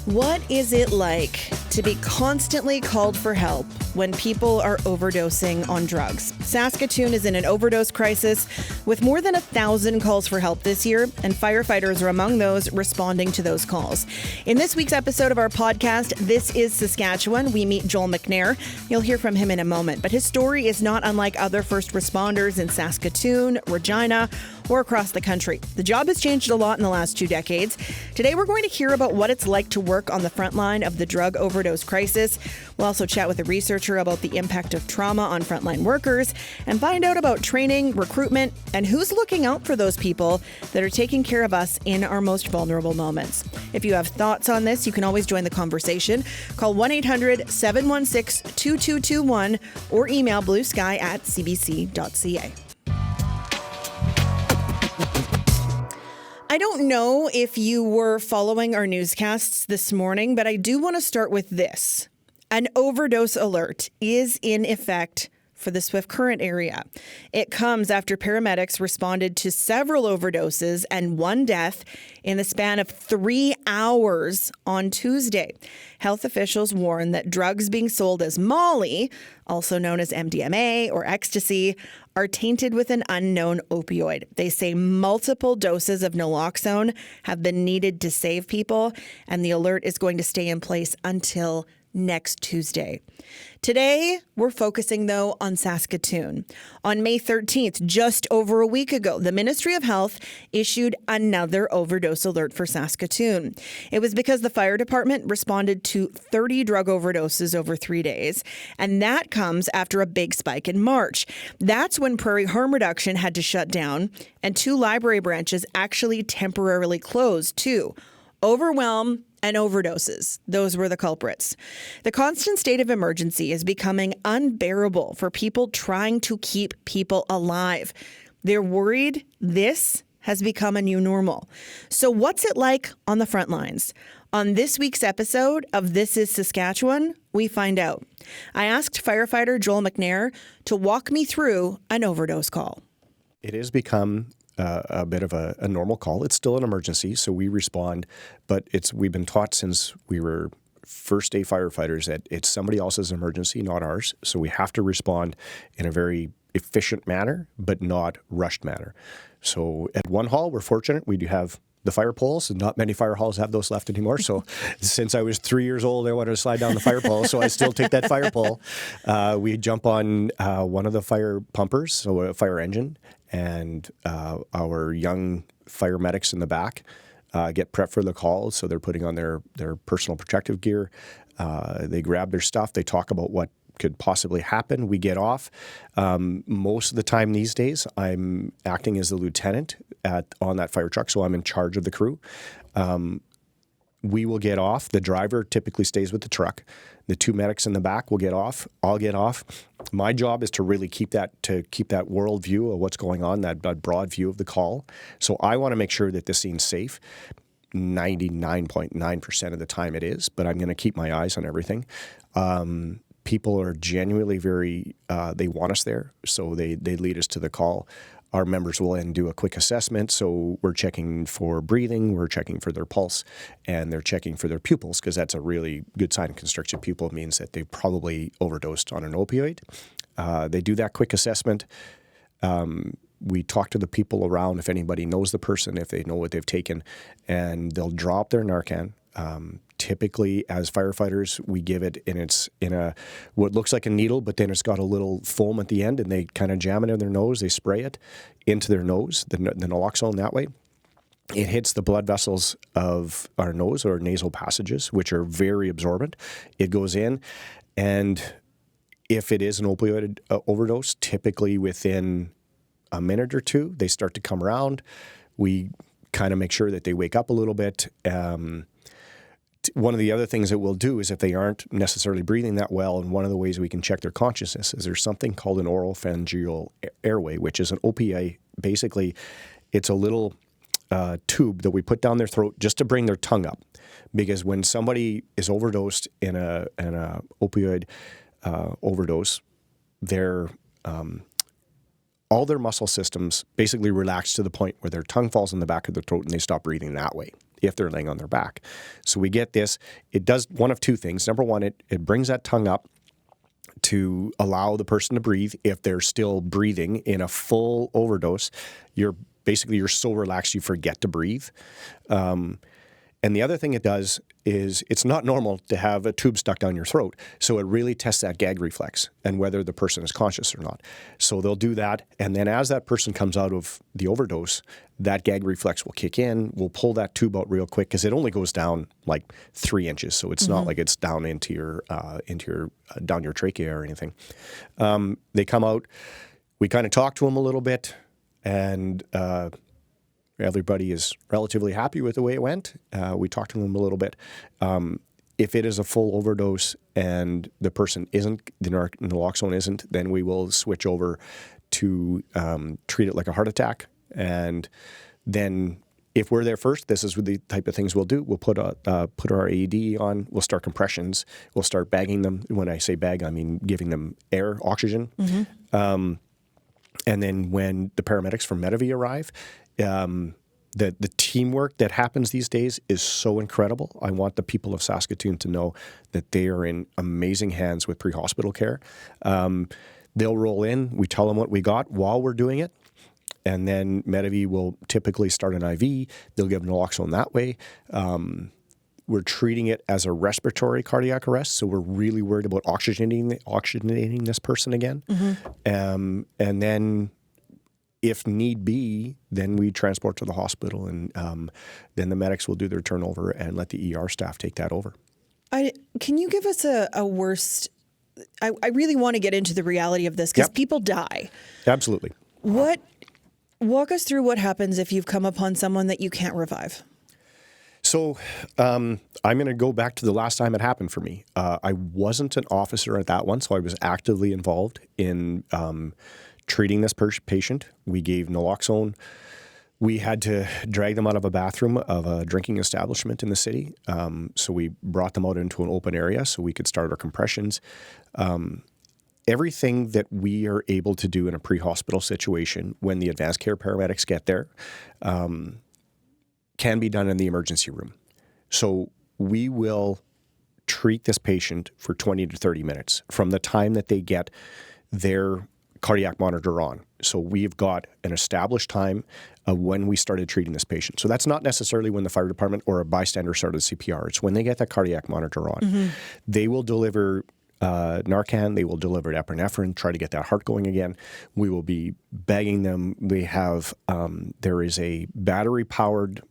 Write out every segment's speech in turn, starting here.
What is it like to be constantly called for help when people are overdosing on drugs? Saskatoon is in an overdose crisis with more than 1,000 calls for help this year, and firefighters are among those responding to those calls. In this week's episode of our podcast, This is Saskatchewan, we meet Joel McNair. You'll hear from him in a moment, but his story is not unlike other first responders in Saskatoon, Regina, or across the country. The job has changed a lot in the last 2 decades. Today, we're going to hear about what it's like to work on the front line of the drug overdose crisis. We'll also chat with a researcher about the impact of trauma on frontline workers and find out about training, recruitment, and who's looking out for those people that are taking care of us in our most vulnerable moments. If you have thoughts on this, you can always join the conversation. Call 1-800-716-2221 or email bluesky@cbc.ca. I don't know if you were following our newscasts this morning, but I do want to start with this. An overdose alert is in effect for the Swift Current area. It comes after paramedics responded to several overdoses and one death in the span of 3 hours on Tuesday. Health officials warn that drugs being sold as Molly, also known as MDMA or ecstasy, are tainted with an unknown opioid. They say multiple doses of naloxone have been needed to save people, and the alert is going to stay in place until next Tuesday. Today, we're focusing, though, on Saskatoon. On May 13th, just over a week ago, the Ministry of Health issued another overdose alert for Saskatoon. It was because the fire department responded to 30 drug overdoses over 3 days, and that comes after a big spike in March. That's when Prairie Harm Reduction had to shut down, and 2 library branches actually temporarily closed, too. Overwhelm and overdoses. Those were the culprits. The constant state of emergency is becoming unbearable for people trying to keep people alive. They're worried this has become a new normal. So what's it like on the front lines? On this week's episode of This is Saskatchewan, we find out. I asked firefighter Joel McNair to walk me through an overdose call. It has become a bit of a normal call. It's still an emergency, so we respond, but we've been taught since we were first day firefighters that it's somebody else's emergency, not ours. So we have to respond in a very efficient manner, but not rushed manner. So at one hall, we're fortunate. We do have the fire poles, and not many fire halls have those left anymore. So since I was 3 years old, I wanted to slide down the fire pole, so I still take that fire pole. We jump on one of the fire pumpers, so a fire engine, and our young fire medics in the back get prepped for the call. So they're putting on their personal protective gear. They grab their stuff. They talk about what could possibly happen. We get off. Most of the time these days, I'm acting as the lieutenant on that fire truck, so I'm in charge of the crew. We will get off. The driver typically stays with the truck. The 2 medics in the back will get off. I'll get off. My job is to really keep that world view of what's going on, that broad view of the call. So I want to make sure that the scene's safe. 99.9% of the time it is, but I'm going to keep my eyes on everything. People are genuinely very, they want us there, so they lead us to the call. Our members will then do a quick assessment, so we're checking for breathing, we're checking for their pulse, and they're checking for their pupils, because that's a really good sign of constricted pupil. It means that they probably overdosed on an opioid. They do that quick assessment. We talk to the people around, if anybody knows the person, if they know what they've taken, and they'll drop their Narcan. Typically, as firefighters, we give it, and it's in what looks like a needle, but then it's got a little foam at the end, and they kind of jam it in their nose. They spray it into their nose, the naloxone that way. It hits the blood vessels of our nose or nasal passages, which are very absorbent. It goes in, and if it is an opioid overdose, typically within a minute or 2, they start to come around. We kind of make sure that they wake up a little bit. One of the other things that we'll do is if they aren't necessarily breathing that well, and one of the ways we can check their consciousness is there's something called an oropharyngeal airway, which is an OPA. Basically, it's a little tube that we put down their throat just to bring their tongue up. Because when somebody is overdosed in a opioid overdose, all their muscle systems basically relax to the point where their tongue falls in the back of their throat and they stop breathing that way. if they're laying on their back. So we get this. It does one of two things. Number one, it brings that tongue up to allow the person to breathe. If they're still breathing in a full overdose, you're so relaxed you forget to breathe. And the other thing it does is it's not normal to have a tube stuck down your throat. So it really tests that gag reflex and whether the person is conscious or not. So they'll do that. And then as that person comes out of the overdose, that gag reflex will kick in. We'll pull that tube out real quick because it only goes down like 3 inches. So it's not like it's down into your down your trachea or anything. They come out. We kind of talk to them a little bit, and everybody is relatively happy with the way it went. We talked to them a little bit. If it is a full overdose and the person isn't, the naloxone isn't, then we will switch over to treat it like a heart attack. And then if we're there first, this is the type of things we'll do. We'll put our AED on. We'll start compressions. We'll start bagging them. When I say bag, I mean giving them air, oxygen. And then when the paramedics from Medavie arrive, the teamwork that happens these days is so incredible. I want the people of Saskatoon to know that they are in amazing hands with pre-hospital care. They'll roll in. We tell them what we got while we're doing it. And then Medavie will typically start an IV. They'll give naloxone that way. We're treating it as a respiratory cardiac arrest, so we're really worried about oxygenating this person again. And then, if need be, then we transport to the hospital, and then the medics will do their turnover and let the ER staff take that over. Can you give us a worst? I really want to get into the reality of this because people die. Absolutely. Walk us through what happens if you've come upon someone that you can't revive. So I'm going to go back to the last time it happened for me. I wasn't an officer at that one, so I was actively involved in treating this patient. We gave naloxone. We had to drag them out of a bathroom of a drinking establishment in the city. So we brought them out into an open area so we could start our compressions. Everything that we are able to do in a pre-hospital situation when the advanced care paramedics get there can be done in the emergency room. So we will treat this patient for 20 to 30 minutes from the time that they get their cardiac monitor on. So we've got an established time of when we started treating this patient. So that's not necessarily when the fire department or a bystander started CPR. It's when they get that cardiac monitor on. They will deliver Narcan, they will deliver epinephrine, try to get that heart going again. We will be bagging them. We have, there is a battery-powered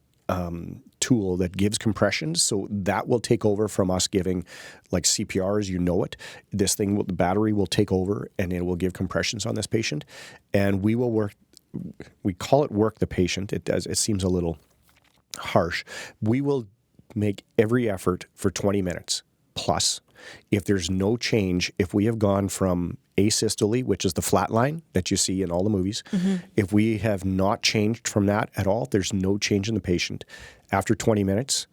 tool that gives compressions, so that will take over from us giving like CPR as you know it. This thing, the battery will take over and it will give compressions on this patient. And we will work, we call it work the patient. It seems a little harsh. We will make every effort for 20 minutes plus. If there's no change, if we have gone from asystole, which is the flat line that you see in all the movies, if we have not changed from that at all, there's no change in the patient. After 20 minutes,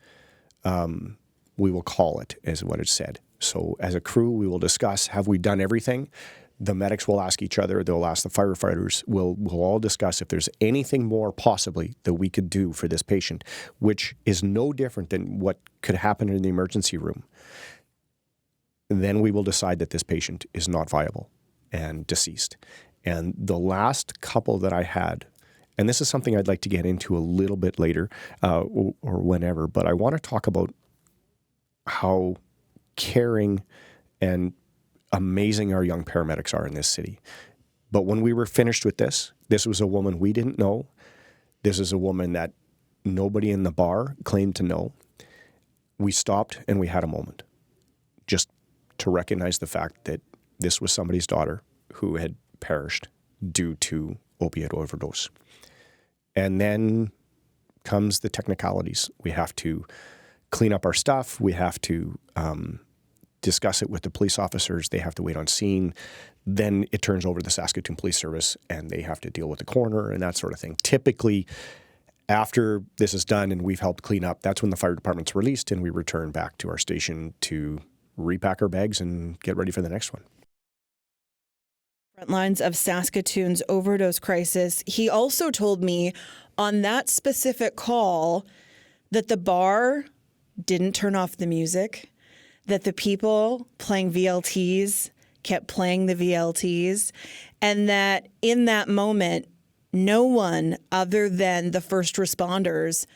we will call it, as what it said. So as a crew, we will discuss, have we done everything? The medics will ask each other, they'll ask the firefighters, we'll all discuss if there's anything more possibly that we could do for this patient, which is no different than what could happen in the emergency room. Then we will decide that this patient is not viable and deceased. And the last couple that I had, and this is something I'd like to get into a little bit later or whenever, but I want to talk about how caring and amazing our young paramedics are in this city. But when we were finished with this was a woman we didn't know. This is a woman that nobody in the bar claimed to know. We stopped and we had a moment. Just to recognize the fact that this was somebody's daughter who had perished due to opiate overdose. And then comes the technicalities. We have to clean up our stuff. We have to discuss it with the police officers. They have to wait on scene. Then it turns over to the Saskatoon Police Service and they have to deal with the coroner and that sort of thing. Typically, after this is done and we've helped clean up, that's when the fire department's released and we return back to our station to repack our bags and get ready for the next one. Frontlines of Saskatoon's overdose crisis. He also told me on that specific call, that the bar didn't turn off the music, that the people playing VLTs kept playing the VLTs, and that in that moment, no one other than the first responders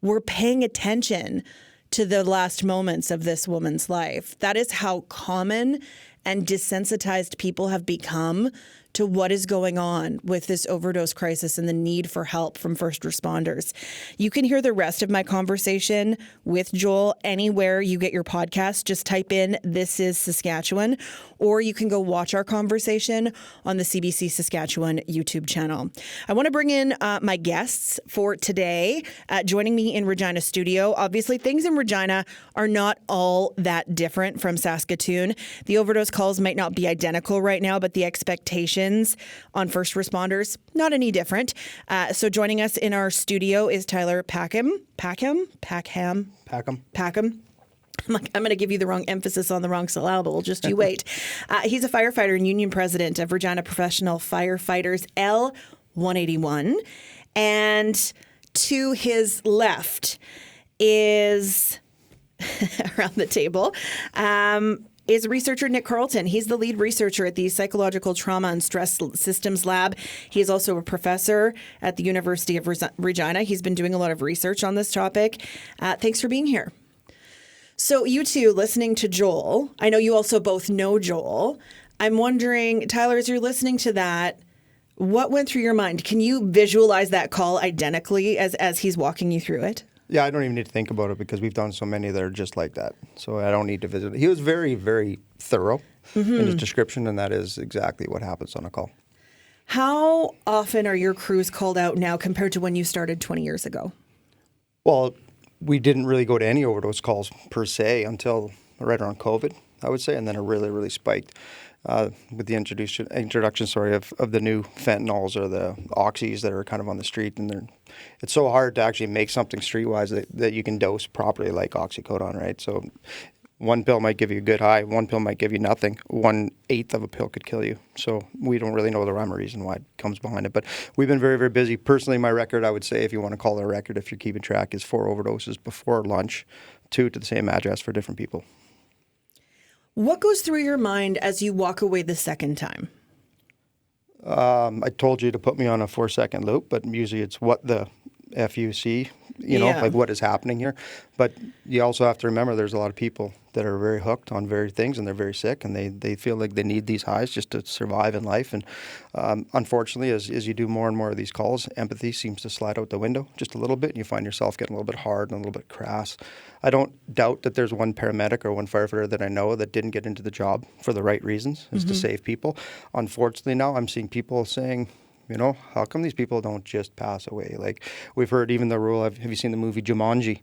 were paying attention to the last moments of this woman's life. That is how common and desensitized people have become to what is going on with this overdose crisis and the need for help from first responders. You can hear the rest of my conversation with Joel anywhere you get your podcast. Just type in "This is Saskatchewan," or you can go watch our conversation on the CBC Saskatchewan YouTube channel. I want to bring in my guests for today. Joining me in Regina studio, obviously things in Regina are not all that different from Saskatoon. The overdose calls might not be identical right now, but the expectations on first responders, not any different. So joining us in our studio is Tyler Packham. I'm going to give you the wrong emphasis on the wrong syllable. Just you wait. He's a firefighter and union president of Regina Professional Firefighters L181. And to his left is around the table is researcher Nick Carlton. He's the lead researcher at the Psychological Trauma and Stress Systems Lab. He is also a professor at the University of Regina. He's been doing a lot of research on this topic. Thanks for being here. So you two listening to Joel, I know you also both know Joel. I'm wondering, Tyler, as you're listening to that, what went through your mind? Can you visualize that call identically as he's walking you through it? Yeah, I don't even need to think about it because we've done so many that are just like that. So I don't need to visit. He was very, very thorough in his description, and that is exactly what happens on a call. How often are your crews called out now compared to when you started 20 years ago? Well, we didn't really go to any overdose calls per se until right around COVID, I would say, and then it really, really spiked with the introduction of the new fentanyls or the oxys that are kind of on the street, and it's so hard to actually make something streetwise that you can dose properly like oxycodone, right? So one pill might give you a good high, one pill might give you nothing. 1/8 of a pill could kill you. So we don't really know the rhyme or reason why it comes behind it. But we've been very, very busy. Personally, my record, I would say, if you want to call it a record, if you're keeping track, is 4 overdoses before lunch, 2 to the same address for different people. What goes through your mind as you walk away the second time? I told you to put me on a 4-second loop, but usually it's what the FUC, like what is happening here. But you also have to remember there's a lot of people that are very hooked on very things, and they're very sick, and they feel like they need these highs just to survive in life. And unfortunately, as you do more and more of these calls, empathy seems to slide out the window just a little bit, and you find yourself getting a little bit hard and a little bit crass. I don't doubt that there's one paramedic or one firefighter that I know that didn't get into the job for the right reasons, is to save people. Unfortunately, now I'm seeing people saying, how come these people don't just pass away? Like, we've heard even the rule, have you seen the movie Jumanji,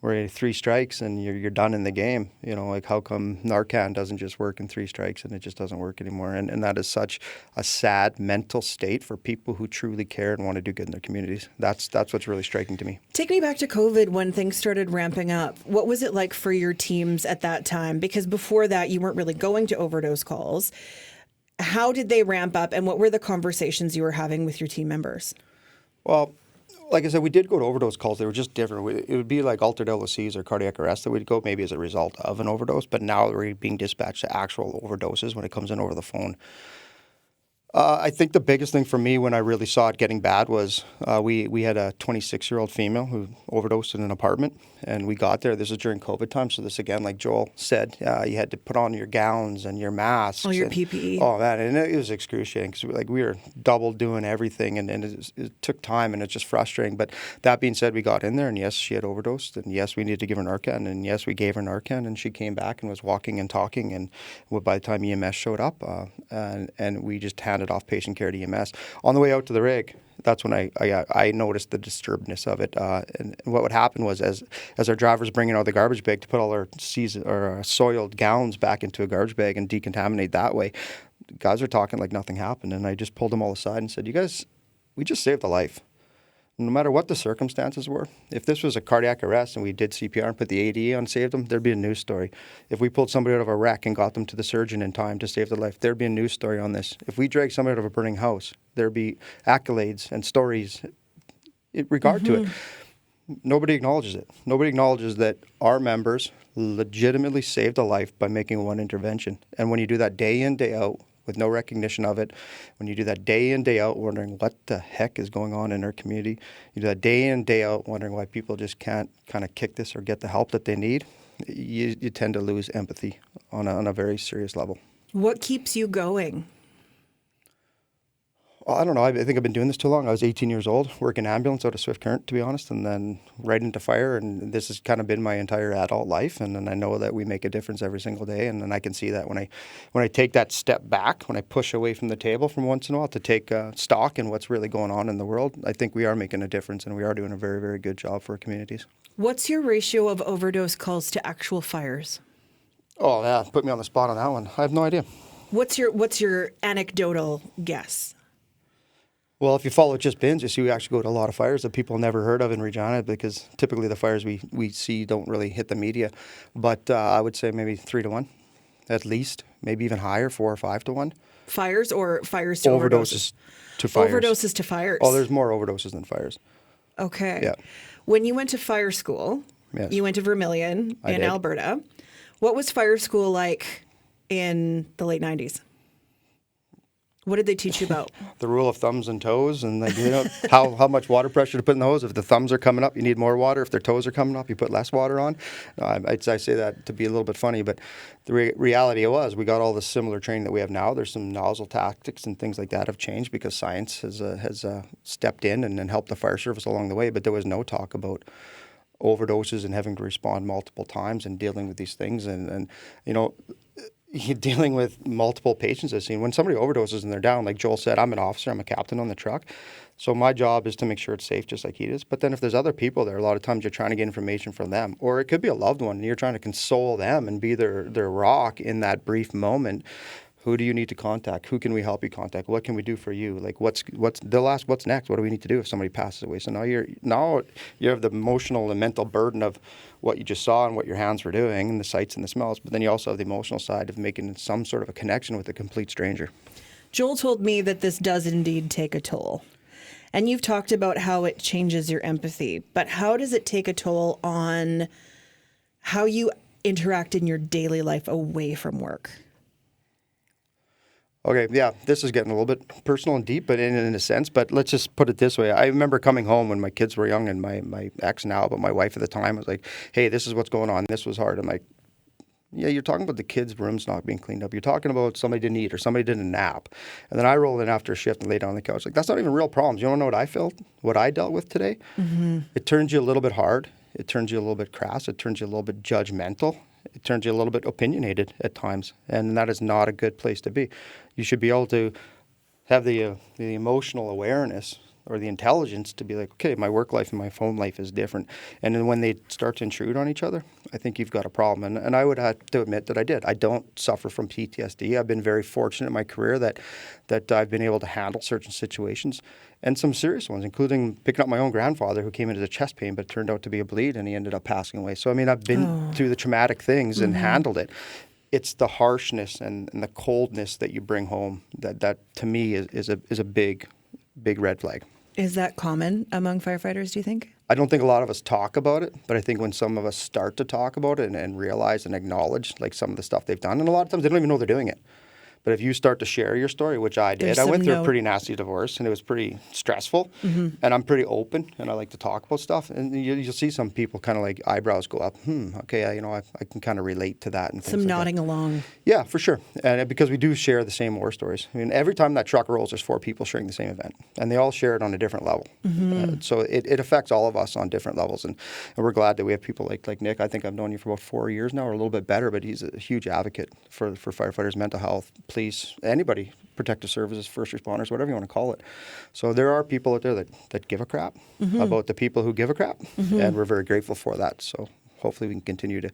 where 3 strikes and you're done in the game? Like, how come Narcan doesn't just work in 3 strikes and it just doesn't work anymore? And that is such a sad mental state for people who truly care and want to do good in their communities. That's what's really striking to me. Take me back to COVID when things started ramping up. What was it like for your teams at that time? Because before that, you weren't really going to overdose calls. How did they ramp up, and what were the conversations you were having with your team members? Well, like I said, we did go to overdose calls. They were just different. It would be like altered LOCs or cardiac arrest that we'd go maybe as a result of an overdose, but now we're being dispatched to actual overdoses when it comes in over the phone. I think the biggest thing for me when I really saw it getting bad was we had a 26-year-old female who overdosed in an apartment, and we got there. This is during COVID time, so this, again, like Joel said, you had to put on your gowns and your masks. Oh, your PPE. Oh, man, and it was excruciating because we were double doing everything, and it took time, and it's just frustrating. But that being said, we got in there, and yes, she had overdosed, and yes, we needed to give her Narcan, and yes, we gave her Narcan, and she came back and was walking and talking, and by the time EMS showed up, and we just handed off patient care to EMS. On the way out to the rig, that's when I noticed the disturbedness of it. And what would happen was as our drivers bringing out the garbage bag to put all our soiled gowns back into a garbage bag and decontaminate that way, guys are talking like nothing happened. And I just pulled them all aside and said, "You guys, we just saved a life. No matter what the circumstances were, if this was a cardiac arrest and we did CPR and put the AED on and saved them, there'd be a news story. If we pulled somebody out of a wreck and got them to the surgeon in time to save their life, there'd be a news story on this. If we dragged somebody out of a burning house, there'd be accolades and stories in regard to it. Nobody acknowledges it. Nobody acknowledges that our members legitimately saved a life by making one intervention. And when you do that day in, day out, with no recognition of it, when you do that day in, day out, wondering what the heck is going on in our community, you do that day in, day out, wondering why people just can't kind of kick this or get the help that they need, you tend to lose empathy on a very serious level. What keeps you going? Well, I don't know. I think I've been doing this too long. I was 18 years old, working ambulance out of Swift Current, to be honest, and then right into fire. And this has kind of been my entire adult life. And I know that we make a difference every single day. And I can see that when I take that step back, when I push away from the table from once in a while to take stock in what's really going on in the world, I think we are making a difference and we are doing a very, very good job for our communities. What's your ratio of overdose calls to actual fires? Oh, yeah. Put me on the spot on that one. I have no idea. What's your anecdotal guess? Well, if you follow Just Bins, you see we actually go to a lot of fires that people never heard of in Regina because typically the fires we see don't really hit the media. But I would say maybe 3 to 1, at least, maybe even higher, 4 or 5 to 1. Fires or fires to overdoses? To fires. Overdoses to fires. Oh, there's more overdoses than fires. Okay. Yeah. When you went to fire school, Yes. you went to Vermilion in did. Alberta. What was fire school like in the late 90s? What did they teach you about? The rule of thumbs and toes, and how much water pressure to put in the hose. If the thumbs are coming up, you need more water. If their toes are coming up, you put less water on. I say that to be a little bit funny, but the reality was we got all the similar training that we have now. There's some nozzle tactics and things like that have changed because science has stepped in and helped the fire service along the way. But there was no talk about overdoses and having to respond multiple times and dealing with these things and you're dealing with multiple patients I've seen. When somebody overdoses and they're down, like Joel said, I'm an officer, I'm a captain on the truck. So my job is to make sure it's safe just like he is. But then if there's other people there, a lot of times you're trying to get information from them. Or it could be a loved one and you're trying to console them and be their rock in that brief moment. Who do you need to contact? Who can we help you contact? What can we do for you? Like they'll ask what's next? What do we need to do if somebody passes away? So now you have the emotional and mental burden of what you just saw and what your hands were doing and the sights and the smells, but then you also have the emotional side of making some sort of a connection with a complete stranger. Joel told me that this does indeed take a toll. And you've talked about how it changes your empathy, but how does it take a toll on how you interact in your daily life away from work? Okay, yeah, this is getting a little bit personal and deep, but in a sense. But let's just put it this way. I remember coming home when my kids were young and my ex now, but my wife at the time was like, hey, this is what's going on. This was hard. I'm like, yeah, you're talking about the kids' rooms not being cleaned up. You're talking about somebody didn't eat or somebody didn't nap. And then I rolled in after a shift and lay down on the couch. Like, that's not even real problems. You don't know what I felt, what I dealt with today? Mm-hmm. It turns you a little bit hard. It turns you a little bit crass. It turns you a little bit judgmental. It turns you a little bit opinionated at times. And that is not a good place to be. You should be able to have the emotional awareness or the intelligence to be like, okay, my work life and my home life is different. And then when they start to intrude on each other, I think you've got a problem. And I would have to admit that I did. I don't suffer from PTSD. I've been very fortunate in my career that I've been able to handle certain situations and some serious ones, including picking up my own grandfather who came in as a chest pain, but turned out to be a bleed and he ended up passing away. So, I mean, I've been through the traumatic things and handled it. It's the harshness and the coldness that you bring home that to me is a big red flag. Is that common among firefighters, do you think? I don't think a lot of us talk about it, but I think when some of us start to talk about it and realize and acknowledge like some of the stuff they've done, and a lot of times they don't even know they're doing it. But if you start to share your story, which I did, I went through a pretty nasty divorce and it was pretty stressful. Mm-hmm. And I'm pretty open and I like to talk about stuff. And you'll see some people kind of like eyebrows go up. Okay, I can kind of relate to that. And some like nodding along. Yeah, for sure. And because we do share the same war stories. I mean, every time that truck rolls, there's 4 people sharing the same event. And they all share it on a different level. Mm-hmm. So it affects all of us on different levels. And we're glad that we have people like Nick. I think I've known you for about 4 years now or a little bit better, but he's a huge advocate for firefighters, mental health, police, anybody, protective services, first responders, whatever you want to call it. So there are people out there that give a crap about the people who give a crap, and we're very grateful for that. So hopefully we can continue to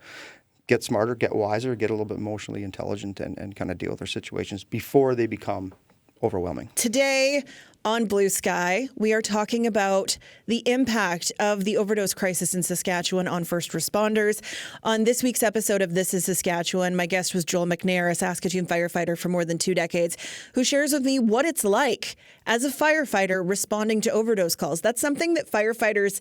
get smarter, get wiser, get a little bit emotionally intelligent, and kind of deal with our situations before they become overwhelming. Today on Blue Sky, we are talking about the impact of the overdose crisis in Saskatchewan on first responders. On this week's episode of This is Saskatchewan, my guest was Joel McNair, a Saskatoon firefighter for more than 2 decades, who shares with me what it's like as a firefighter responding to overdose calls. That's something that firefighters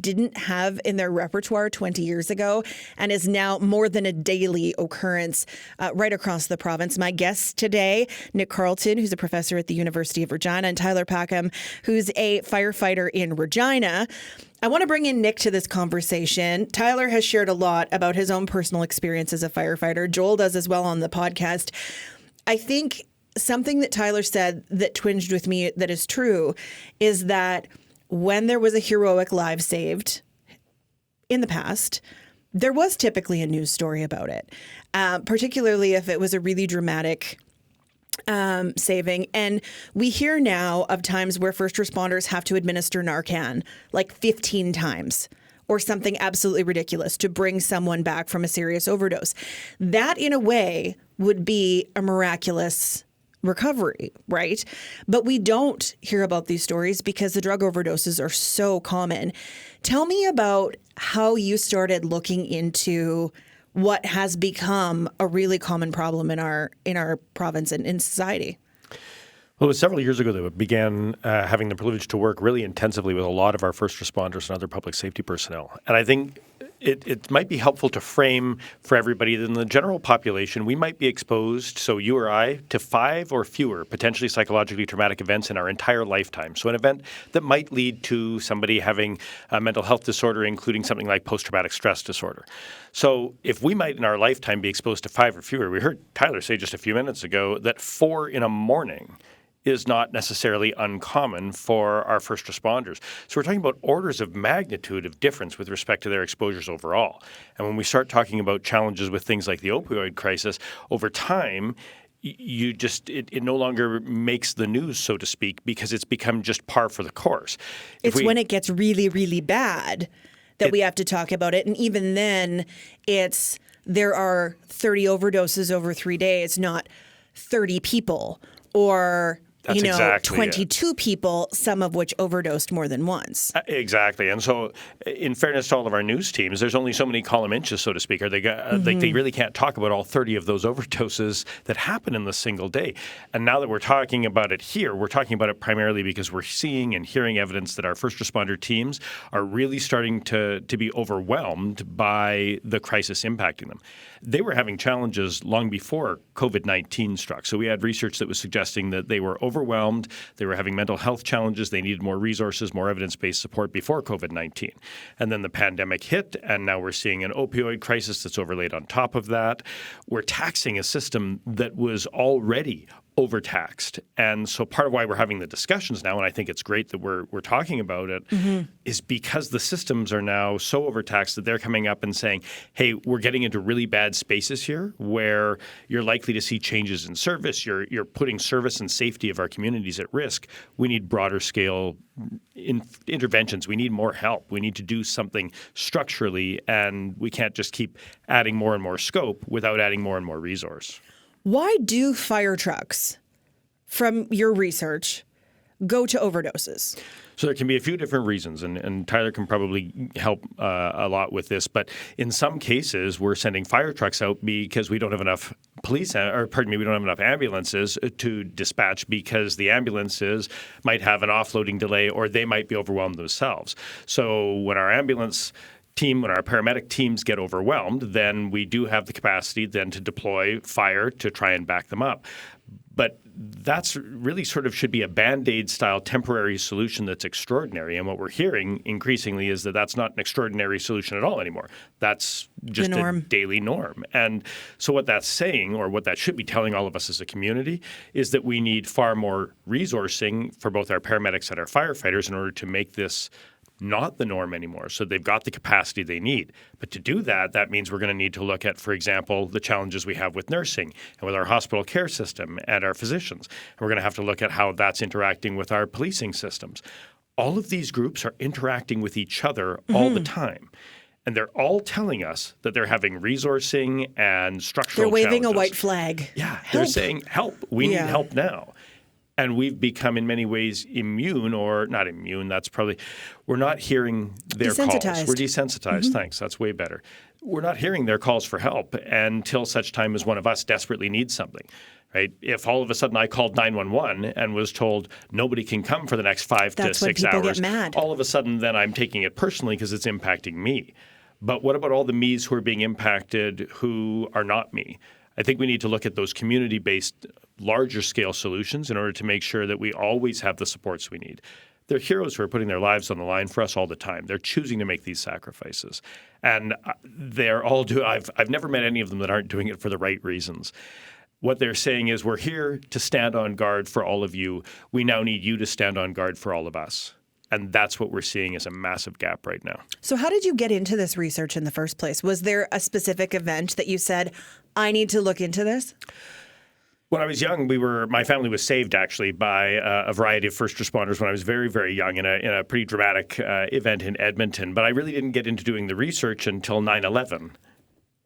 didn't have in their repertoire 20 years ago and is now more than a daily occurrence right across the province. My guests today, Nick Carlton, who's a professor at the University of Regina, and Tyler Packham, who's a firefighter in Regina. I want to bring in Nick to this conversation. Tyler has shared a lot about his own personal experience as a firefighter. Joel does as well on the podcast. I think something that Tyler said that twinged with me that is true is that when there was a heroic life saved in the past, there was typically a news story about it, particularly if it was a really dramatic saving. And we hear now of times where first responders have to administer Narcan like 15 times or something absolutely ridiculous to bring someone back from a serious overdose. That, in a way, would be a miraculous recovery, right? But we don't hear about these stories because the drug overdoses are so common. Tell me about how you started looking into what has become a really common problem in our province and in society. Well, it was several years ago that we began having the privilege to work really intensively with a lot of our first responders and other public safety personnel. And I think it might be helpful to frame for everybody that in the general population, we might be exposed, so you or I, to 5 or fewer potentially psychologically traumatic events in our entire lifetime. So an event that might lead to somebody having a mental health disorder, including something like post-traumatic stress disorder. So if we might in our lifetime be exposed to 5 or fewer, we heard Tyler say just a few minutes ago that 4 in a morning is not necessarily uncommon for our first responders. So we're talking about orders of magnitude of difference with respect to their exposures overall. And when we start talking about challenges with things like the opioid crisis, over time, it no longer makes the news, so to speak, because it's become just par for the course. It's when it gets really, really bad that we have to talk about it. And even then, there are 30 overdoses over 3 days, not 30 people, or That's exactly 22 people, some of which overdosed more than once. Exactly. And so in fairness to all of our news teams, there's only so many column inches, so to speak, or they really can't talk about all 30 of those overdoses that happen in the single day. And now that we're talking about it here, we're talking about it primarily because we're seeing and hearing evidence that our first responder teams are really starting to be overwhelmed by the crisis impacting them. They were having challenges long before COVID-19 struck. So we had research that was suggesting that they were overwhelmed, they were having mental health challenges, they needed more resources, more evidence-based support before COVID-19. And then the pandemic hit, and now we're seeing an opioid crisis that's overlaid on top of that. We're taxing a system that was already overtaxed. And so part of why we're having the discussions now, and I think it's great that we're talking about it, is because the systems are now so overtaxed that they're coming up and saying, hey, we're getting into really bad spaces here where you're likely to see changes in service. You're putting service and safety of our communities at risk. We need broader scale interventions. We need more help. We need to do something structurally, and we can't just keep adding more and more scope without adding more and more resource. Why do fire trucks, from your research, go to overdoses? So there can be a few different reasons, and Tyler can probably help a lot with this. But in some cases, we're sending fire trucks out because we don't have enough we don't have enough ambulances to dispatch because the ambulances might have an offloading delay or they might be overwhelmed themselves. So when our paramedic teams get overwhelmed, then we do have the capacity then to deploy fire to try and back them up. But that's really sort of should be a Band-Aid style temporary solution that's extraordinary. And what we're hearing increasingly is that that's not an extraordinary solution at all anymore. That's just a daily norm. And so what that's saying, or what that should be telling all of us as a community, is that we need far more resourcing for both our paramedics and our firefighters in order to make this not the norm anymore. So they've got the capacity they need. But to do that, that means we're going to need to look at, for example, the challenges we have with nursing and with our hospital care system and our physicians. And we're going to have to look at how that's interacting with our policing systems. All of these groups are interacting with each other all the time. And they're all telling us that they're having resourcing and structural challenges. They're waving a white flag. Yeah, they're saying, help. We need help now. And we've become in many ways immune, or not immune, we're not hearing their calls. We're desensitized, thanks, that's way better. We're not hearing their calls for help until such time as one of us desperately needs something. right? If all of a sudden I called 911 and was told nobody can come for the next 5 to 6 That's when people hours, get mad. all of a sudden then I'm taking it personally because it's impacting me. But what about all the me's who are being impacted who are not me? I think we need to look at those community-based, larger-scale solutions in order to make sure that we always have the supports we need. They're heroes who are putting their lives on the line for us all the time. They're choosing to make these sacrifices. And they're all I've never met any of them that aren't doing it for the right reasons. What they're saying is, we're here to stand on guard for all of you. We now need you to stand on guard for all of us. And that's what we're seeing as a massive gap right now. So how did you get into this research in the first place? Was there a specific event that you said, I need to look into this? When I was young, my family was saved actually by a variety of first responders when I was very, very young in a pretty dramatic event in Edmonton. But I really didn't get into doing the research until 9/11.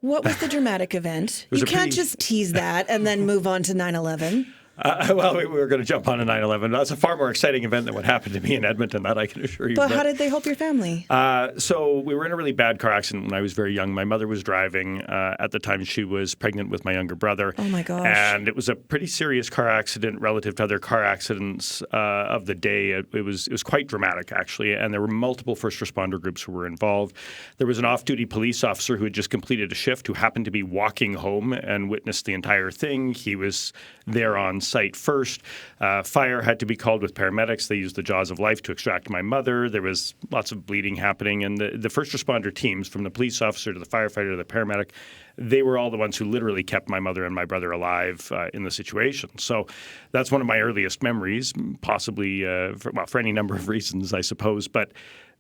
What was the dramatic event? You can't just tease that and then move on to 9/11. Well, we were going to jump on to 9/11. That's a far more exciting event than what happened to me in Edmonton, that I can assure you. But how did they help your family? So we were in a really bad car accident when I was very young. My mother was driving. At the time, she was pregnant with my younger brother. Oh, my gosh. And it was a pretty serious car accident relative to other car accidents of the day. It was quite dramatic, actually. And there were multiple first responder groups who were involved. There was an off-duty police officer who had just completed a shift who happened to be walking home and witnessed the entire thing. He was there on site first. Fire had to be called with paramedics. They used the jaws of life to extract my mother. There was lots of bleeding happening. And the first responder teams, from the police officer to the firefighter to the paramedic, they were all the ones who literally kept my mother and my brother alive in the situation. So that's one of my earliest memories, possibly for any number of reasons, I suppose. But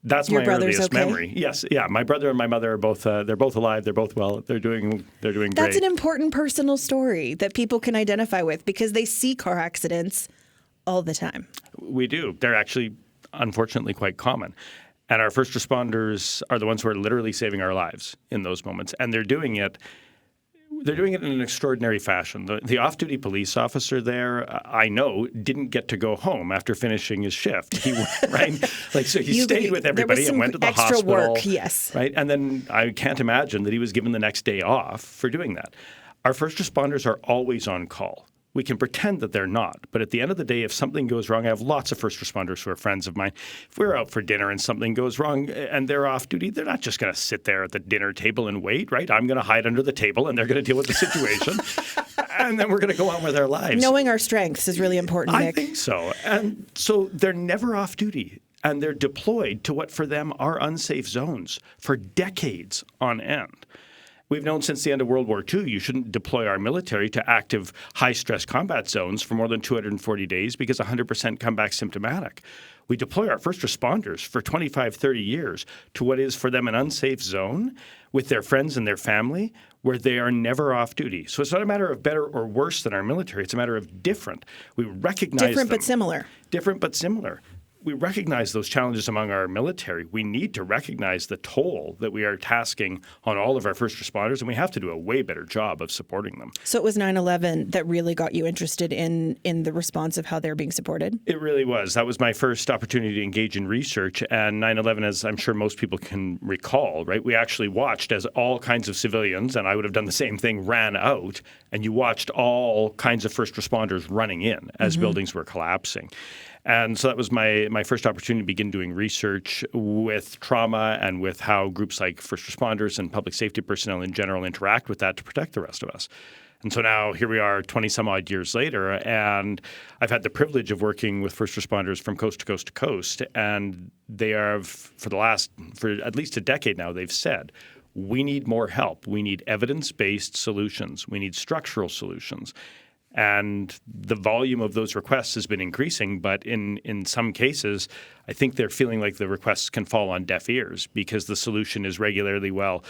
that's Your my brother's earliest okay? memory. Yes, yeah. My brother and my mother are both they're both alive. They're both well. They're doing great. That's an important personal story that people can identify with because they see car accidents all the time. We do. They're actually, unfortunately, quite common. And our first responders are the ones who are literally saving our lives in those moments. And they're doing it in an extraordinary fashion. The off-duty police officer there, I know, didn't get to go home after finishing his shift. He stayed with everybody and went to the extra hospital. Work, yes. Right? And then I can't imagine that he was given the next day off for doing that. Our first responders are always on call. We can pretend that they're not, but at the end of the day, if something goes wrong, I have lots of first responders who are friends of mine. If we're out for dinner and something goes wrong and they're off duty, they're not just going to sit there at the dinner table and wait, right? I'm going to hide under the table and they're going to deal with the situation. And then we're going to go on with our lives. Knowing our strengths is really important, Nick. I think so. And so they're never off duty. And they're deployed to what for them are unsafe zones for decades on end. We've known since the end of World War II you shouldn't deploy our military to active high-stress combat zones for more than 240 days because 100% come back symptomatic. We deploy our first responders for 25, 30 years to what is for them an unsafe zone with their friends and their family where they are never off duty. So it's not a matter of better or worse than our military. It's a matter of different. We recognize Different them. but similar. Different but similar. We recognize those challenges among our military. We need to recognize the toll that we are tasking on all of our first responders, and we have to do a way better job of supporting them. So it was 9/11 that really got you interested in the response of how they're being supported? It really was. That was my first opportunity to engage in research. And 9/11, as I'm sure most people can recall, right, we actually watched as all kinds of civilians, and I would have done the same thing, ran out, and you watched all kinds of first responders running in as buildings were collapsing. And so that was my first opportunity to begin doing research with trauma and with how groups like first responders and public safety personnel in general interact with that to protect the rest of us. And so now here we are 20 some odd years later, and I've had the privilege of working with first responders from coast to coast to coast. And they are, for at least a decade now, they've said, we need more help. We need evidence-based solutions. We need structural solutions. And the volume of those requests has been increasing, but in some cases, I think they're feeling like the requests can fall on deaf ears because the solution is regularly, well,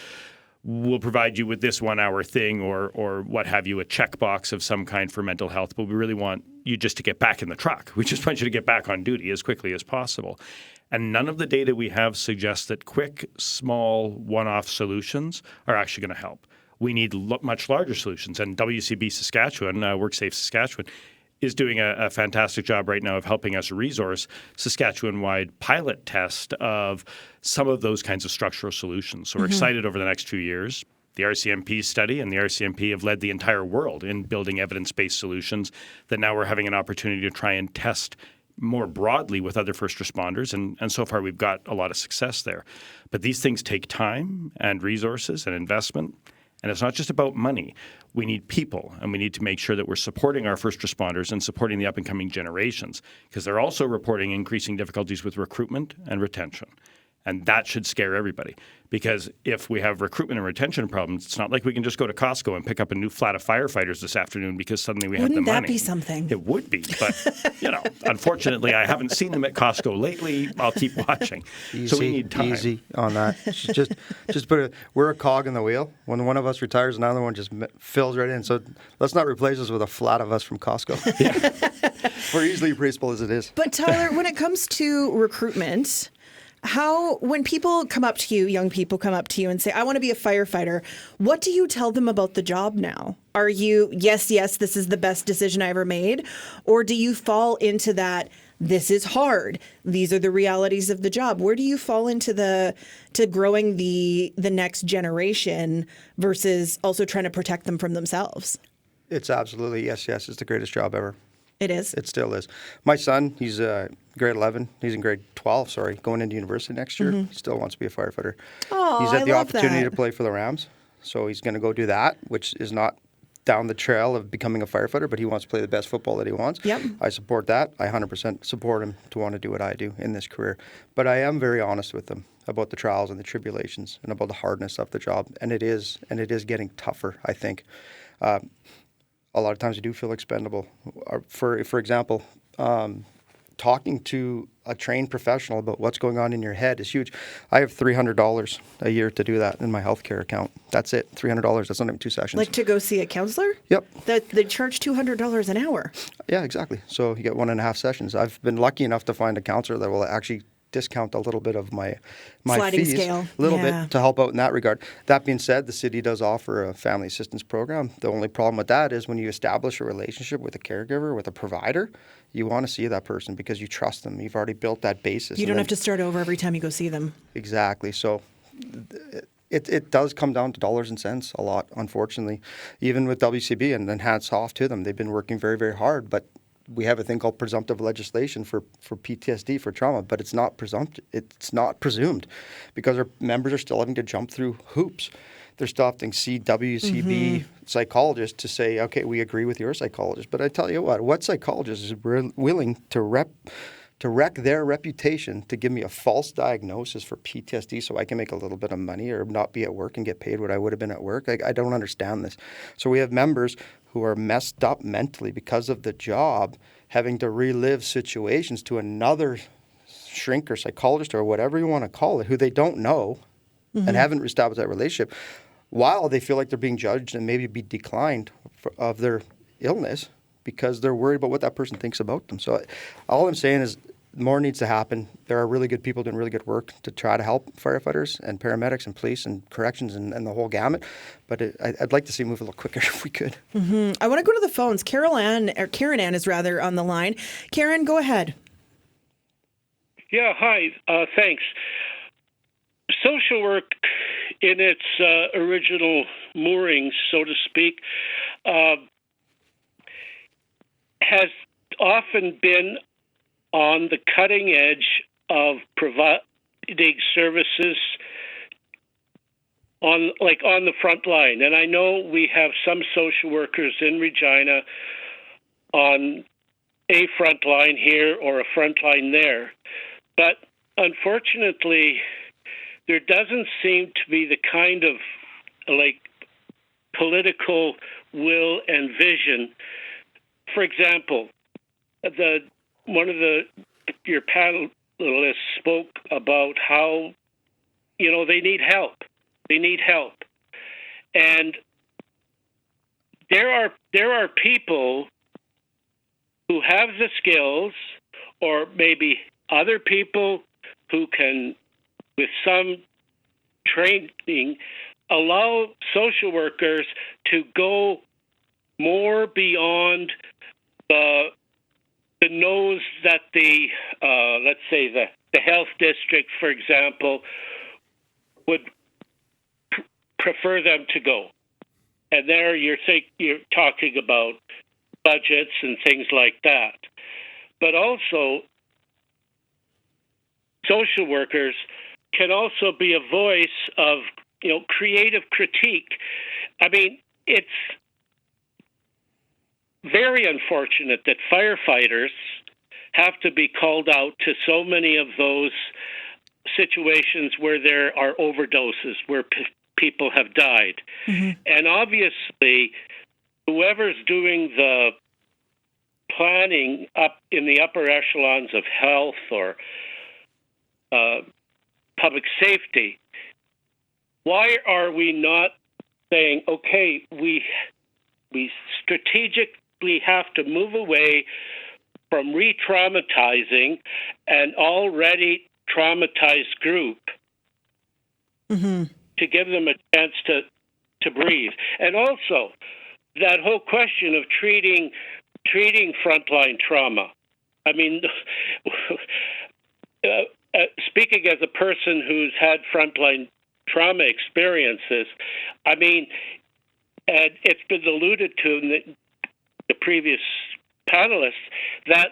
we'll provide you with this 1 hour thing or what have you, a checkbox of some kind for mental health, but we really want you just to get back in the truck. We just want you to get back on duty as quickly as possible. And none of the data we have suggests that quick, small, one-off solutions are actually going to help. We need much larger solutions. And WCB Saskatchewan, WorkSafe Saskatchewan, is doing a fantastic job right now of helping us resource Saskatchewan-wide pilot test of some of those kinds of structural solutions. So we're excited over the next 2 years The RCMP study and the RCMP have led the entire world in building evidence-based solutions that now we're having an opportunity to try and test more broadly with other first responders. And so far, we've got a lot of success there. But these things take time and resources and investment. And it's not just about money. We need people, and we need to make sure that we're supporting our first responders and supporting the up-and-coming generations, because they're also reporting increasing difficulties with recruitment and retention. And that should scare everybody, because if we have recruitment and retention problems, it's not like we can just go to Costco and pick up a new flat of firefighters this afternoon because suddenly we have the money. Wouldn't that be something? It would be, but unfortunately, I haven't seen them at Costco lately. I'll keep watching. So we need time. Easy on that. just we're a cog in the wheel. When one of us retires, another one just fills right in. So let's not replace us with a flat of us from Costco. We're easily replaceable as it is. But Tyler, when it comes to recruitment, when people come up to you, young people come up to you and say, I want to be a firefighter, what do you tell them about the job now? Are you, yes, this is the best decision I ever made? Or do you fall into that, this is hard, these are the realities of the job? Where do you fall into to growing the next generation versus also trying to protect them from themselves? It's absolutely, yes, it's the greatest job ever. It is? It still is. My son, he's grade 11. He's in grade 12, going into university next year. He still wants to be a firefighter. Oh, he's had the opportunity that. to play for the Rams, so he's going to go do that, which is not down the trail of becoming a firefighter, but he wants to play the best football that he wants. Yep. I support that. I 100% support him to want to do what I do in this career. But I am very honest with them about the trials and the tribulations and about the hardness of the job, and it is getting tougher, I think. A lot of times you do feel expendable. For example, talking to a trained professional about what's going on in your head is huge. I have $300 a year to do that in my healthcare account. That's it, $300. That's not even 2 sessions. Like to go see a counselor? Yep. They charge $200 an hour. Yeah, exactly. So you get 1.5 sessions. I've been lucky enough to find a counselor that will actually discount a little bit of my sliding fees, scale. a little bit to help out in that regard. That being said, the city does offer a family assistance program. The only problem with that is when you establish a relationship with a caregiver, with a provider, you want to see that person because you trust them. You've already built that basis. You don't have to start over every time you go see them. Exactly. So it does come down to dollars and cents a lot, unfortunately. Even with WCB, and then hats off to them. They've been working very, very hard, but we have a thing called presumptive legislation for PTSD, for trauma, but it's not presumed because our members are still having to jump through hoops. They're still having to see WCB psychologists to say, okay, we agree with your psychologist. But I tell you what psychologist is willing to wreck their reputation to give me a false diagnosis for PTSD so I can make a little bit of money or not be at work and get paid what I would have been at work? I don't understand this. So we have members who are messed up mentally because of the job, having to relive situations to another shrink or psychologist or whatever you want to call it, who they don't know and haven't established that relationship, while they feel like they're being judged and maybe be declined of their illness because they're worried about what that person thinks about them. So all I'm saying is more needs to happen. There are really good people doing really good work to try to help firefighters and paramedics and police and corrections and the whole gamut. But I'd like to see it move a little quicker if we could. I want to go to the phones. Karen Ann is rather on the line. Karen, go ahead. Yeah, hi. Thanks. Social work in its original moorings, so to speak, has often been on the cutting edge of providing services on the front line. And I know we have some social workers in Regina on a front line here or a front line there. But unfortunately, there doesn't seem to be the kind of political will and vision. For example, one of your panelists spoke about how they need help. They need help, and there are people who have the skills, or maybe other people who can, with some training, allow social workers to go more beyond the nose that the, let's say the health district, for example, would prefer them to go. And there you're talking about budgets and things like that. But also, social workers can also be a voice of, creative critique. I mean, it's very unfortunate that firefighters have to be called out to so many of those situations where there are overdoses, where people have died. Mm-hmm. And obviously, whoever's doing the planning up in the upper echelons of health or public safety, why are we not saying, okay, we strategically have to move away from re-traumatizing an already traumatized group mm-hmm. to give them a chance to breathe. And also, that whole question of treating frontline trauma. I mean, speaking as a person who's had frontline trauma experiences, I mean, and it's been alluded to in the previous panelists that,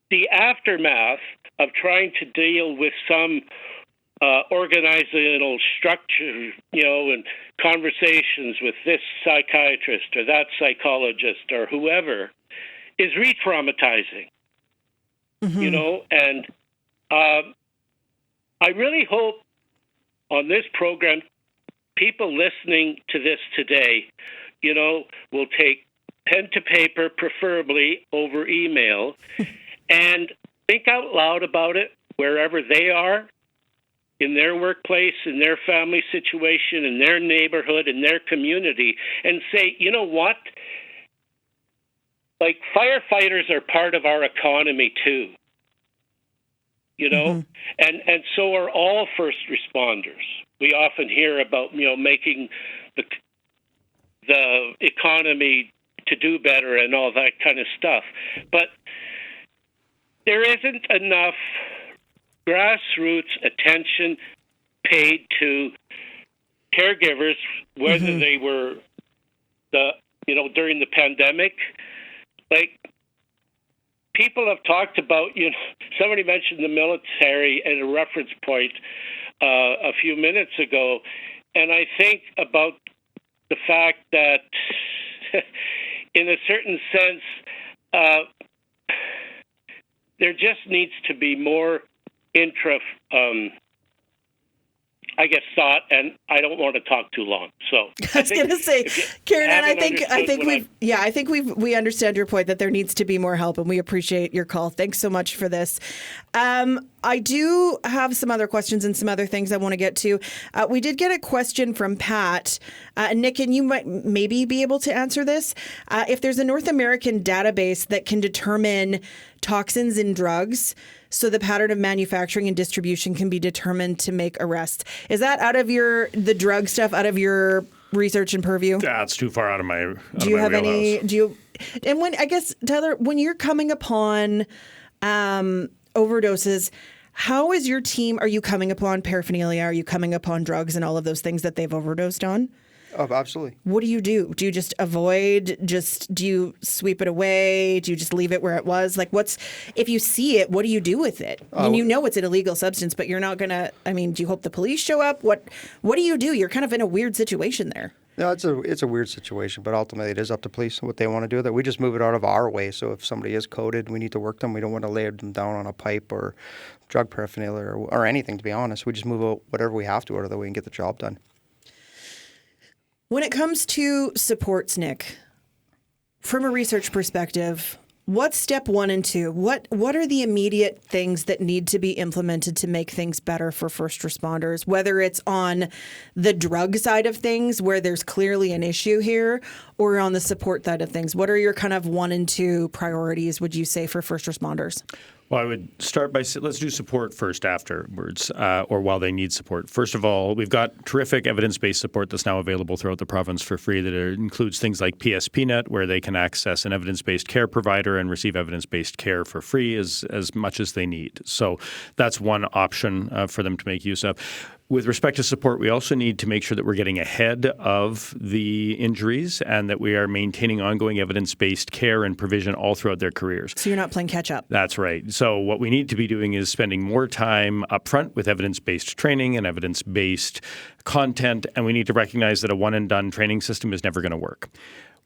the aftermath of trying to deal with some organizational structure, and conversations with this psychiatrist or that psychologist or whoever is re-traumatizing, mm-hmm. And I really hope on this program, people listening to this today, will take pen to paper, preferably over email, and think out loud about it wherever they are, in their workplace, in their family situation, in their neighborhood, in their community, and say, you know what? Like, firefighters are part of our economy too, mm-hmm. and so are all first responders. We often hear about, making the economy to do better and all that kind of stuff. But there isn't enough grassroots attention paid to caregivers, whether mm-hmm. they were during the pandemic. Like, people have talked about, somebody mentioned the military as a reference point a few minutes ago, and I think about the fact that in a certain sense, there just needs to be more thought, and I don't want to talk too long. So I was going to say, Karen, and I think we understand your point that there needs to be more help, and we appreciate your call. Thanks so much for this. I do have some other questions and some other things I want to get to. We did get a question from Pat. Nick, and you might maybe be able to answer this. If there's a North American database that can determine toxins in drugs, so the pattern of manufacturing and distribution can be determined to make arrests. Is that out of the drug stuff, out of your research and purview? That's too far out of my Do you have any? And when, I guess, Tyler, when you're coming upon overdoses, how is your team? Are you coming upon paraphernalia? Are you coming upon drugs and all of those things that they've overdosed on? Oh, absolutely. What do you do? Do you just avoid? Do you sweep it away? Do you just leave it where it was? Like, if you see it, what do you do with it? And it's an illegal substance, but you're not going to, do you hope the police show up? What do you do? You're kind of in a weird situation there. No, it's a weird situation, but ultimately it is up to police what they want to do. That we just move it out of our way. So if somebody is coded, we need to work them. We don't want to lay them down on a pipe or drug paraphernalia or anything, to be honest. We just move out whatever we have to out of the way and get the job done. When it comes to supports, Nick, from a research perspective, what's step 1 and 2? What are the immediate things that need to be implemented to make things better for first responders, whether it's on the drug side of things where there's clearly an issue here, or on the support side of things? What are your kind of 1 and 2 priorities, would you say, for first responders? Well, I would start by let's do support first afterwards, or while they need support. First of all, we've got terrific evidence-based support that's now available throughout the province for free that includes things like PSPNet, where they can access an evidence-based care provider and receive evidence-based care for free as much as they need. So that's one option for them to make use of. With respect to support, we also need to make sure that we're getting ahead of the injuries and that we are maintaining ongoing evidence-based care and provision all throughout their careers. So you're not playing catch up. That's right. So what we need to be doing is spending more time up front with evidence-based training and evidence-based content, and we need to recognize that a one-and-done training system is never going to work.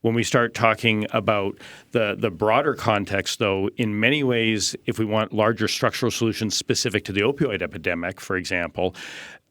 When we start talking about the broader context, though, in many ways, if we want larger structural solutions specific to the opioid epidemic, for example,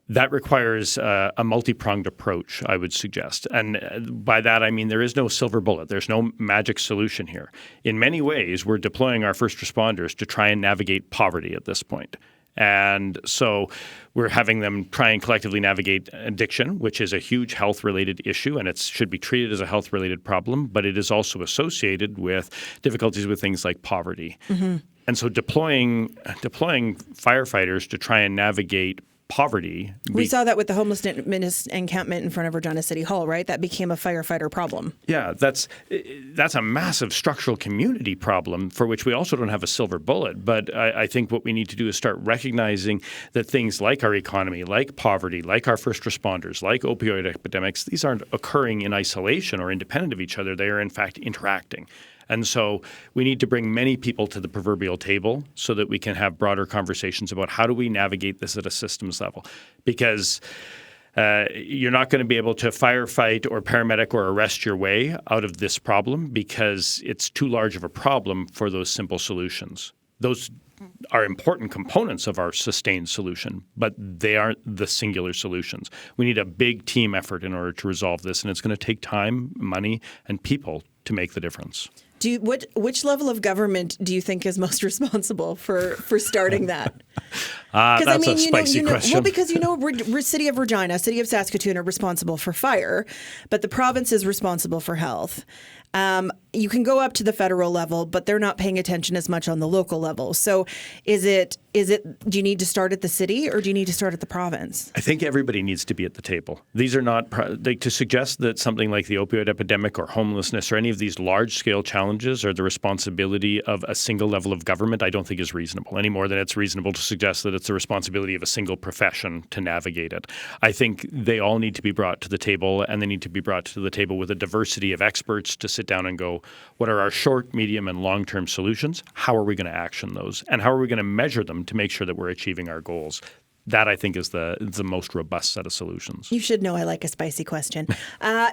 that requires a multi-pronged approach, I would suggest. And by that, I mean there is no silver bullet. There's no magic solution here. In many ways, we're deploying our first responders to try and navigate poverty at this point. And so we're having them try and collectively navigate addiction, which is a huge health-related issue, and it should be treated as a health-related problem, but it is also associated with difficulties with things like poverty. Mm-hmm. And so deploying firefighters to try and navigate poverty. We saw that with the homelessness encampment in front of Regina City Hall, right? That became a firefighter problem. Yeah, that's a massive structural community problem for which we also don't have a silver bullet. But I think what we need to do is start recognizing that things like our economy, like poverty, like our first responders, like opioid epidemics, these aren't occurring in isolation or independent of each other. They are, in fact, interacting. And so we need to bring many people to the proverbial table so that we can have broader conversations about how do we navigate this at a systems level. Because you're not going to be able to firefight or paramedic or arrest your way out of this problem because it's too large of a problem for those simple solutions. Those are important components of our sustained solution, but they aren't the singular solutions. We need a big team effort in order to resolve this, and it's going to take time, money, and people to make the difference. Which level of government do you think is most responsible for starting that? That's a spicy question. Well, because City of Regina, City of Saskatoon are responsible for fire, but the province is responsible for health. You can go up to the federal level, but they're not paying attention as much on the local level. So do you need to start at the city or do you need to start at the province? I think everybody needs to be at the table. These are not to suggest that something like the opioid epidemic or homelessness or any of these large-scale challenges are the responsibility of a single level of government, I don't think is reasonable, any more than it's reasonable to suggest that it's the responsibility of a single profession to navigate it. I think they all need to be brought to the table, and they need to be brought to the table with a diversity of experts to sit down and go, what are our short, medium, and long-term solutions? How are we going to action those? And how are we going to measure them to make sure that we're achieving our goals? That, I think, is the most robust set of solutions. You should know I like a spicy question.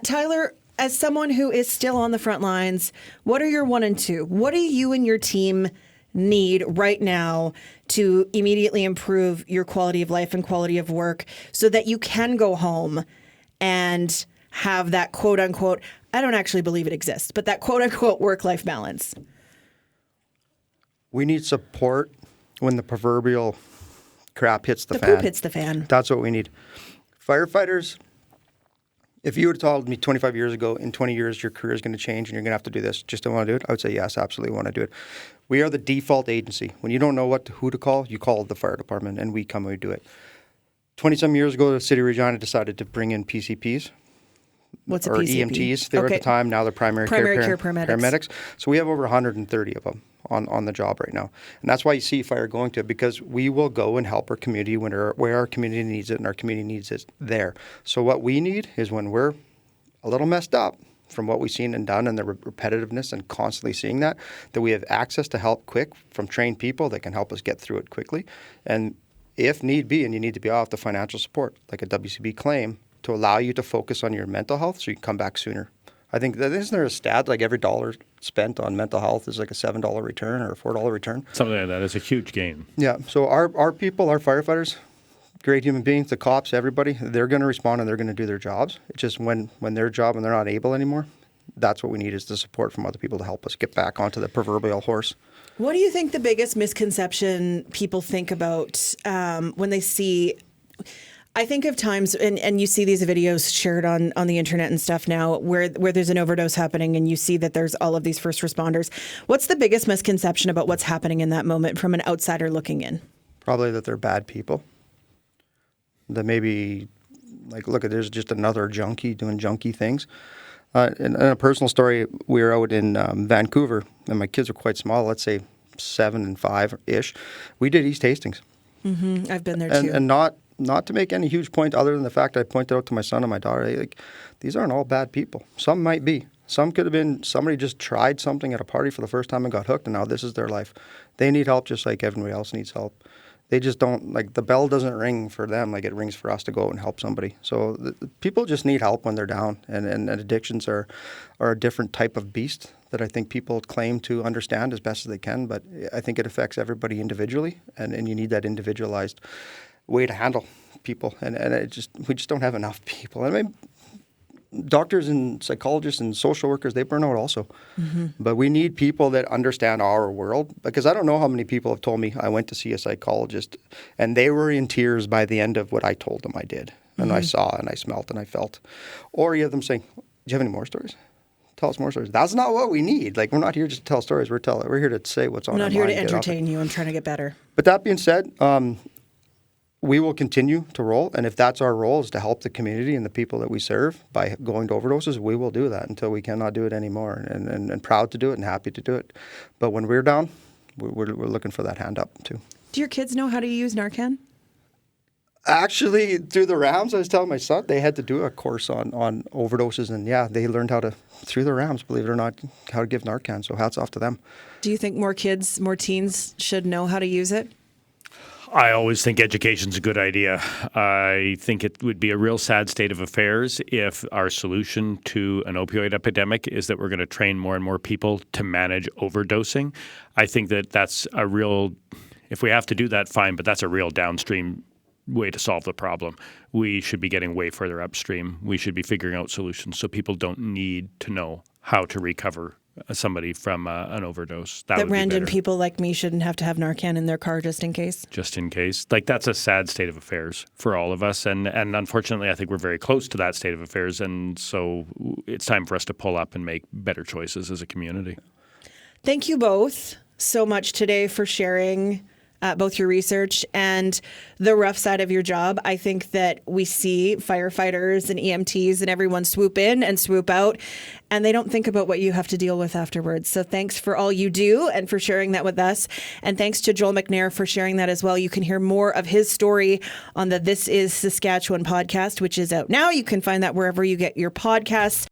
Tyler, as someone who is still on the front lines, what are your 1 and 2? What do you and your team need right now to immediately improve your quality of life and quality of work so that you can go home and have that quote unquote, I don't actually believe it exists, but that quote unquote work-life balance? We need support when the proverbial crap hits the fan. The poop hits the fan. That's what we need. Firefighters, if you would have told me 25 years ago, in 20 years, your career is going to change and you're going to have to do this, just don't want to do it, I would say yes, absolutely want to do it. We are the default agency. When you don't know who to call, you call the fire department and we come and we do it. 20-some years ago, the City of Regina decided to bring in PCPs. What's a or PCP? EMTs. They were at the time. Now they're primary care paramedics. So we have over 130 of them on the job right now. And that's why you see fire going to it, because we will go and help our community where our community needs it and our community needs it there. So what we need is when we're a little messed up from what we've seen and done and the repetitiveness and constantly seeing that we have access to help quick from trained people that can help us get through it quickly. And if need be, and you need to be off the financial support, like a WCB claim, to allow you to focus on your mental health so you can come back sooner. I think that isn't there a stat like every dollar spent on mental health is like a $7 return or a $4 return? Something like that. It's a huge gain. Yeah. So our people, our firefighters, great human beings, the cops, everybody, they're going to respond and they're going to do their jobs. It's just when their job and they're not able anymore, that's what we need is the support from other people to help us get back onto the proverbial horse. What do you think the biggest misconception people think about when they see... I think of times, and you see these videos shared on the internet and stuff now where there's an overdose happening and you see that there's all of these first responders. What's the biggest misconception about what's happening in that moment from an outsider looking in? Probably that they're bad people. That maybe, like, look, there's just another junkie doing junkie things. In a personal story, we were out in Vancouver, and my kids were quite small, let's say 7 and 5-ish. We did East Hastings. Mm-hmm. I've been there too. And not not to make any huge point other than the fact I pointed out to my son and my daughter, like, these aren't all bad people. Some might be. Some could have been somebody just tried something at a party for the first time and got hooked, and now this is their life. They need help just like everybody else needs help. They just don't, like, the bell doesn't ring for them like it rings for us to go out and help somebody. So people just need help when they're down, and addictions are a different type of beast that I think people claim to understand as best as they can, but I think it affects everybody individually, and you need that individualized way to handle people, and we just don't have enough people. I mean, doctors and psychologists and social workers, they burn out also. Mm-hmm. But we need people that understand our world, because I don't know how many people have told me I went to see a psychologist and they were in tears by the end of what I told them I did. And I saw and I smelt and I felt. Or you have them saying, do you have any more stories? Tell us more stories. That's not what we need. Like, we're not here just to tell stories. We're here to say what's on our mind. I'm not here to entertain you. I'm trying to get better. But that being said, we will continue to roll, and if that's our role, is to help the community and the people that we serve by going to overdoses, we will do that until we cannot do it anymore, and proud to do it and happy to do it. But when we're down, we're looking for that hand up too. Do your kids know how to use Narcan? Actually, through the RAMs, I was telling my son, they had to do a course on overdoses, and yeah, they learned how to, through the RAMs, believe it or not, how to give Narcan, so hats off to them. Do you think more kids, more teens should know how to use it? I always think education's a good idea. I think it would be a real sad state of affairs if our solution to an opioid epidemic is that we're going to train more and more people to manage overdosing. I think that that's a real, if we have to do that, fine, but that's a real downstream way to solve the problem. We should be getting way further upstream. We should be figuring out solutions so people don't need to know how to recover somebody from an overdose. That would be random better. People like me shouldn't have to have Narcan in their car just in case. Just in case. Like, that's a sad state of affairs for all of us. And unfortunately, I think we're very close to that state of affairs. And so it's time for us to pull up and make better choices as a community. Thank you both so much today for sharing both your research and the rough side of your job. I think that we see firefighters and EMTs and everyone swoop in and swoop out, and they don't think about what you have to deal with afterwards. So thanks for all you do and for sharing that with us. And thanks to Joel McNair for sharing that as well. You can hear more of his story on the This Is Saskatchewan podcast, which is out now. You can find that wherever you get your podcasts.